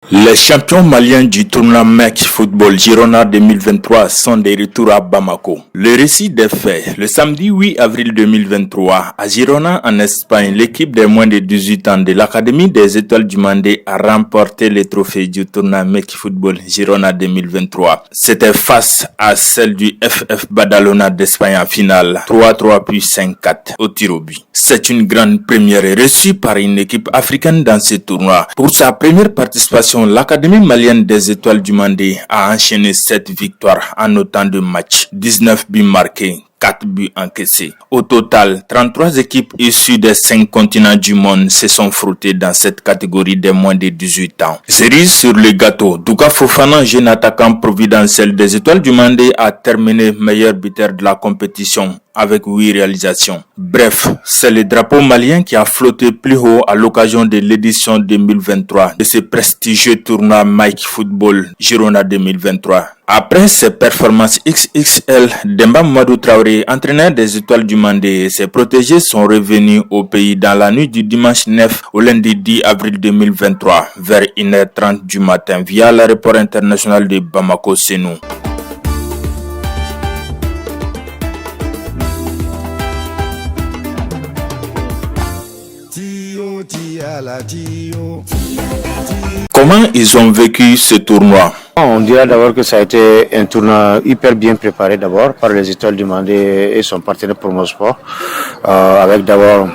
Les champions maliens du tournoi MEC Football Girona 2023 sont de retour à Bamako. Le récit des faits, le samedi 8 avril 2023, à Girona en Espagne, l'équipe des moins de 18 ans de l'Académie des Étoiles du Mandé a remporté le trophée du tournoi MEC Football Girona 2023. C'était face à celle du FF Badalona d'Espagne en finale, 3-3 puis 5-4 au tir au but. C'est une grande première reçue par une équipe africaine dans ce tournoi. Pour sa première participation, l'Académie malienne des Étoiles du Mandé a enchaîné 7 victoires en autant de matchs, 19 buts marqués, 4 buts encaissés. Au total, 33 équipes issues des 5 continents du monde se sont frottées dans cette catégorie des moins de 18 ans. Cerise sur le gâteau, Douga Fofana, jeune attaquant providentiel des Étoiles du Mandé, a terminé meilleur buteur de la compétition avec 8 réalisations. Bref, c'est le drapeau malien qui a flotté plus haut à l'occasion de l'édition 2023 de ce prestigieux tournoi Mike Football Girona 2023. Après ses performances XXL, Demba Mamadou Traoré, entraîneur des Étoiles du Mandé, et ses protégés sont revenus au pays dans la nuit du dimanche 9 au lundi 10 avril 2023 vers 1h30 du matin via l'aéroport international de Bamako-Sénou. Comment ils ont vécu ce tournoi? On dirait d'abord que ça a été un tournoi hyper bien préparé d'abord par les Étoiles du Mandé et son partenaire Promosport, avec d'abord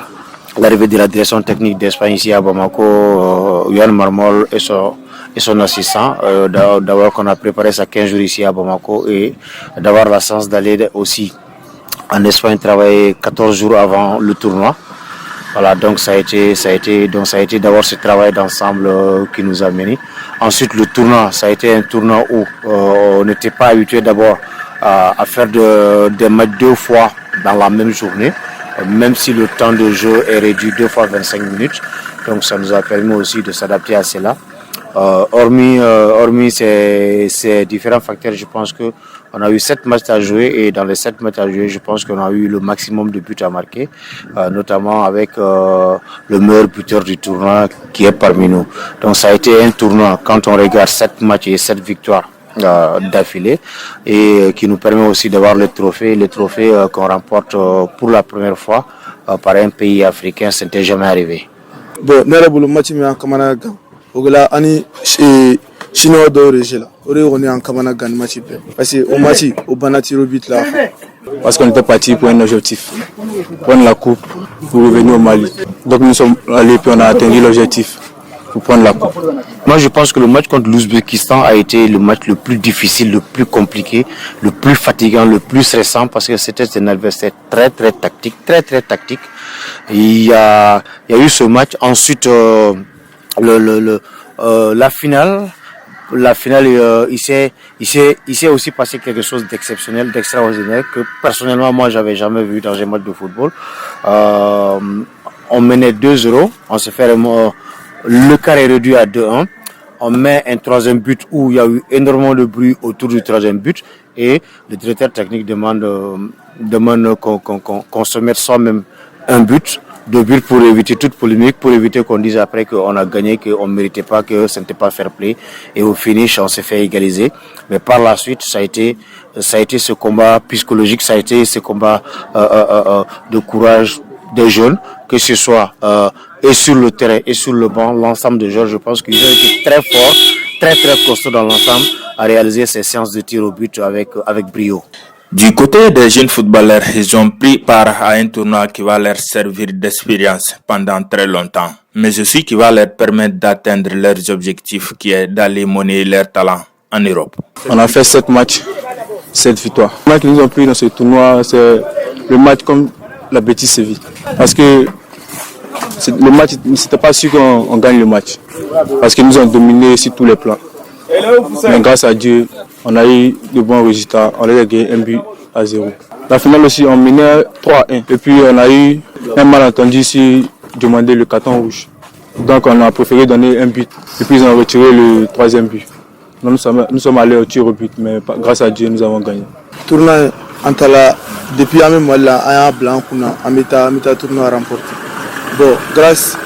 l'arrivée de la direction technique d'Espagne ici à Bamako, Yann Marmol et son assistant, d'abord qu'on a préparé ça 15 jours ici à Bamako et d'avoir la chance d'aller aussi en Espagne travailler 14 jours avant le tournoi. Voilà, donc ça a été d'abord ce travail d'ensemble qui nous a menés. Ensuite, le tournoi, ça a été un tournoi où on n'était pas habitué d'abord à faire des matchs 2 fois dans la même journée, même si le temps de jeu est réduit 2 fois 25 minutes. Donc ça nous a permis aussi de s'adapter à cela. Hormis ces différents facteurs, je pense que on a eu 7 matchs à jouer et dans les 7 matchs à jouer, je pense qu'on a eu le maximum de buts à marquer, notamment avec le meilleur buteur du tournoi qui est parmi nous. Donc ça a été un tournoi, quand on regarde 7 matchs et 7 victoires d'affilée et qui nous permet aussi d'avoir le trophée qu'on remporte pour la première fois par un pays africain, ce n'était jamais arrivé. Bon, ogla ani chinois d'origine là on est en kamana gan match parce que au match au banati robit là parce qu'on était parti pour un objectif, prendre la coupe pour revenir au Mali. Donc nous sommes allés puis on a atteint l'objectif pour prendre la coupe. Moi je pense que le match contre l'Ouzbékistan a été le match le plus difficile, le plus compliqué, le plus fatigant, le plus stressant parce que c'était un adversaire très tactique. Il y a eu ce match, ensuite la finale, il s'est aussi passé quelque chose d'exceptionnel, d'extraordinaire que personnellement moi j'avais jamais vu dans un match de football. On menait 2-0, on s'est fait le carré réduit à 2-1. On met un 3e but où il y a eu énormément de bruit autour du 3e but et le directeur technique demande qu'on se mette soi-même un but. 2 buts pour éviter toute polémique, pour éviter qu'on dise après qu'on a gagné, qu'on ne méritait pas, que ce n'était pas fair play. Et au finish, on s'est fait égaliser. Mais par la suite, ça a été ce combat psychologique, ça a été ce combat de courage des jeunes, que ce soit et sur le terrain et sur le banc, l'ensemble des joueurs, je pense qu'ils ont été très forts, très costauds dans l'ensemble à réaliser ces séances de tir au but avec brio. Du côté des jeunes footballeurs, ils ont pris part à un tournoi qui va leur servir d'expérience pendant très longtemps, mais aussi qui va leur permettre d'atteindre leurs objectifs qui est d'aller monnayer leur talent en Europe. On a fait 7 matchs, 7 victoires. Le match qu'ils nous ont pris dans ce tournoi, c'est le match comme la Betis Séville. Parce que le match, c'était pas sûr qu'on gagne le match. Parce qu'ils nous ont dominé sur tous les plans. Mais grâce à Dieu, on a eu de bons résultats. On a gagné 1-0. La finale aussi, on menait 3-1. Et puis on a eu un malentendu sur demander le carton rouge. Donc on a préféré donner un but. Et puis ils ont retiré le 3e but. Donc, nous sommes allés au tir au but, mais grâce à Dieu, nous avons gagné. Tournoi Antala, depuis un moment là, un blanc, on a tournoi remporté. Bon, grâce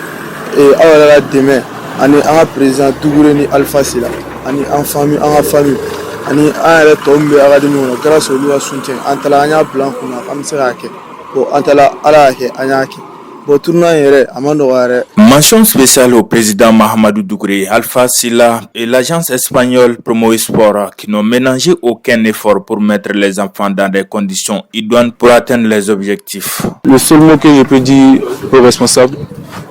à demain, ani an ka président Doucouré ni Alpha Sila ani an famille ani an yɛrɛ tɔ min bɛ académie kɔnɔ grâce olu ka soutien an taara an y'a bila an kunna an bɛ se k'a kɛ bon an taara Ala y'a kɛ an y'a kɛ. Bon, tournoi yɛrɛ a ma nɔgɔ yɛrɛ. Mention spéciale au président Mahamadou Doucouré, Alpha Sila et l'agence espagnole Promo Sport qui n'ont ménagé aucun effort pour mettre les enfants dans des conditions idoines pour atteindre les objectifs. Le seul mot que je peux dire aux responsables,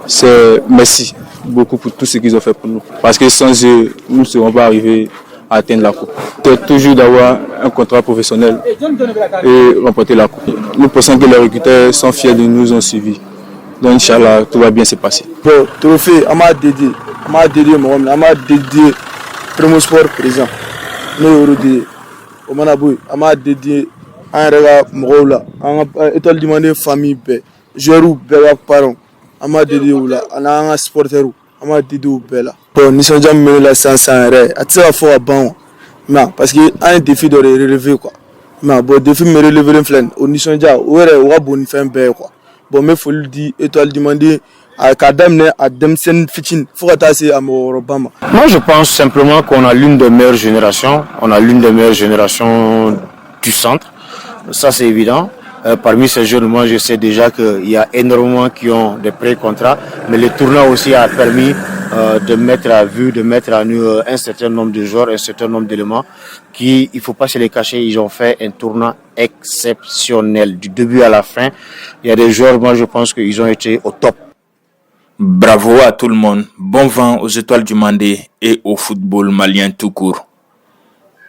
c'est merci beaucoup pour tout ce qu'ils ont fait pour nous. Parce que sans eux, nous ne serons pas arrivés à atteindre la coupe. C'est toujours d'avoir un contrat professionnel et remporter la coupe. Nous pensons que les recruteurs sont fiers de nous, ont suivi. Donc, Inch'Allah, tout va bien se passer. Bon, trophée, on m'a dédié Promo Sport président. Nous, on m'a dédié un regard, on a étoile demandé famille, joueurs, parents, on m'a dédié là, on a un sporteur, on m'a dédié au bel. Bon, nous sommes jamais là sans arrêt. À tout à fois bon, non, parce qu'il y a un défi de relever quoi. Non, bon, défi me relever le flanc. On y sont déjà, on a bon fin quoi. Bon, mais faut le dire, étoile demandé à Kadam, à Demsen Fichin, faut attacher à Obama. Moi, je pense simplement qu'on a l'une des meilleures générations. On a l'une des meilleures générations du centre. Ça, c'est évident. Parmi ces jeunes, moi, je sais déjà qu'il y a énormément qui ont des pré-contrats. Mais le tournoi aussi a permis de mettre à vue, de mettre à nu un certain nombre de joueurs, un certain nombre d'éléments qui, il faut pas se les cacher, ils ont fait un tournoi exceptionnel. Du début à la fin, il y a des joueurs, moi, je pense qu'ils ont été au top. Bravo à tout le monde. Bon vent aux étoiles du Mandé et au football malien tout court.